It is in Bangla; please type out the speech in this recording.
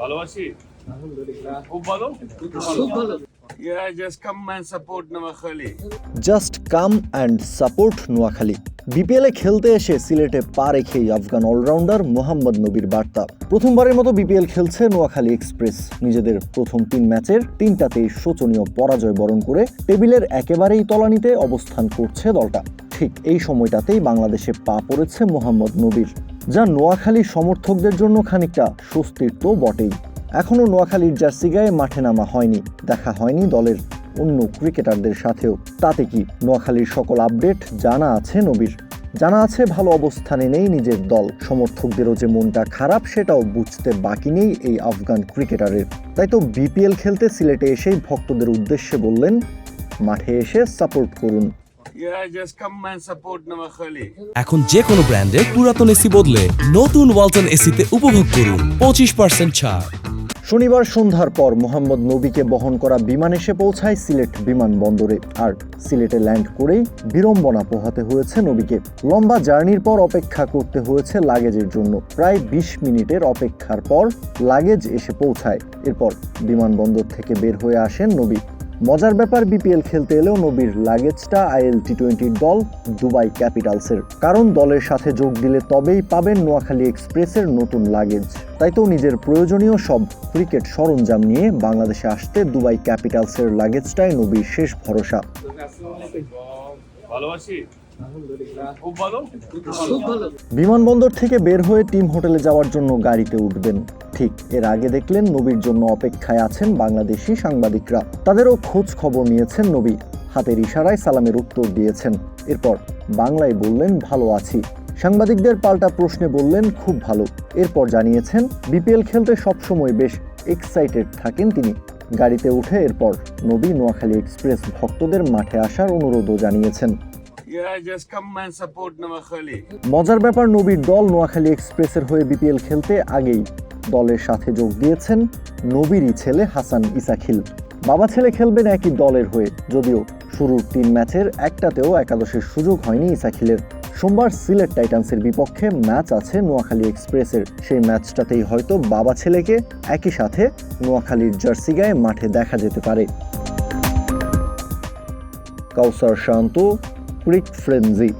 ভালোবাসি খুব ভালো Yeah, just come and support Noakhali. Just come and support Noakhali. বিপিএলে খেলতে এসে সিলেটে পা রেখেই আফগান অলরাউন্ডার মোহাম্মদ নবীর বার্তা। প্রথমবারের মতো বিপিএল খেলছে নোয়াখালী এক্সপ্রেস। নিজেদের প্রথম 3 ম্যাচের 3টাতেই শোচনীয় পরাজয় বরণ করে টেবিলের একেবারেই তলানিতে অবস্থান করছে দলটা। ঠিক এই সময়টাতেই বাংলাদেশে পা পড়েছে মোহাম্মদ নবীর, যা নোয়াখালী সমর্থকদের জন্য খানিকটা স্বস্তির তো বটেই। এখনও নোয়াখালীর জার্সি গায়ে মাঠে নামা হয়নি, দেখা হয়নি দলের অন্য ক্রিকেটারদের সাথেও। তাতে কি, নোয়াখালীর সকল আপডেট জানা আছে নবীর। জানা আছে ভালো অবস্থানে নেই নিজের দল, সমর্থকদেরও যে মনটা খারাপ সেটাও বুঝতে বাকি নেই এই আফগান ক্রিকেটারের। তাই তো বিপিএল খেলতে সিলেটে এসেই ভক্তদের উদ্দেশ্যে বললেন, মাঠে এসে সাপোর্ট করুন। Yeah, just come and support Noakhali. এখন যে কোনো ব্র্যান্ডের পুরাতন এসি বদলে নতুন ওয়ালটন এসিতে উপভোগ করুন 25% ছাড়। শনিবার সন্ধ্যার পর মোহাম্মদ নবীকে বহন করা বিমান এসে পৌঁছায় সিলেট বিমানবন্দরে। আর সিলেটে ল্যান্ড করেই বিড়ম্বনা পোহাতে হয়েছে নবীকে। লম্বা জার্নির পর অপেক্ষা করতে হয়েছে লাগেজের জন্য। প্রায় 20 মিনিটের অপেক্ষার পর লাগেজ এসে পৌঁছায়। এরপর বিমানবন্দর থেকে বের হয়ে আসেন নবী। মজার ব্যাপার, বিপিএল খেলতে এলেও নবীর লাগেজটা আইএল টি20 দল দুবাই ক্যাপিটালসের, কারণ দলের সাথে যোগ দিলে তবেই পাবেন নোয়াখালী এক্সপ্রেসের নতুন লাগেজ। তাই তো নিজের প্রয়োজনীয় সব ক্রিকেট সরঞ্জাম নিয়ে বাংলাদেশে আসতে দুবাই ক্যাপিটালসের লাগেজটাই নবীর শেষ ভরসা। ভালোবাসি খুব ভালো বিমানবন্দর থেকে বের হয়ে টিম হোটেলে যাওয়ার জন্য গাড়িতে উঠবেন। ঠিক এর আগে দেখলেন নবীর জন্য অপেক্ষায় আছেন বাংলাদেশি সাংবাদিকরা। তাদেরও খোঁজ খবর নিয়েছেন নবী, হাতের ইশারায় সালামের উত্তর দিয়েছেন। এরপর বাংলায় বললেন, ভালো আছি। সাংবাদিকদের পাল্টা প্রশ্নে বললেন, খুব ভালো। এরপর জানিয়েছেন বিপিএল খেলতে সবসময় বেশ এক্সাইটেড থাকেন তিনি। গাড়িতে উঠে এরপর নবী নোয়াখালী এক্সপ্রেস ভক্তদের মাঠে আসার অনুরোধও জানিয়েছেন। Yeah, just come and support Noakhali. মজার ব্যাপার, নবীর দল নোয়াখালী এক্সপ্রেসের হয়ে বিপিএল খেলতে আগেই দলের সাথে যোগ দিয়েছেন নবীরই ছেলে হাসান ইসাখিল। বাবা ছেলে খেলবেন একই দলের হয়ে, যদিও শুরুর 3 ম্যাচের একটাতেও একাদশের সুযোগ হয়নি ইসাখিলের। সোমবার সিলেট টাইটান্সের বিপক্ষে ম্যাচ আছে নোয়াখালী এক্সপ্রেসের। সেই ম্যাচটাতেই হয়তো বাবা ছেলেকে একই সাথে নোয়াখালীর জার্সি গায়ে মাঠে দেখা যেতে পারে। কাউসার শান্ত, ক্রিক ফ্রেন্জি।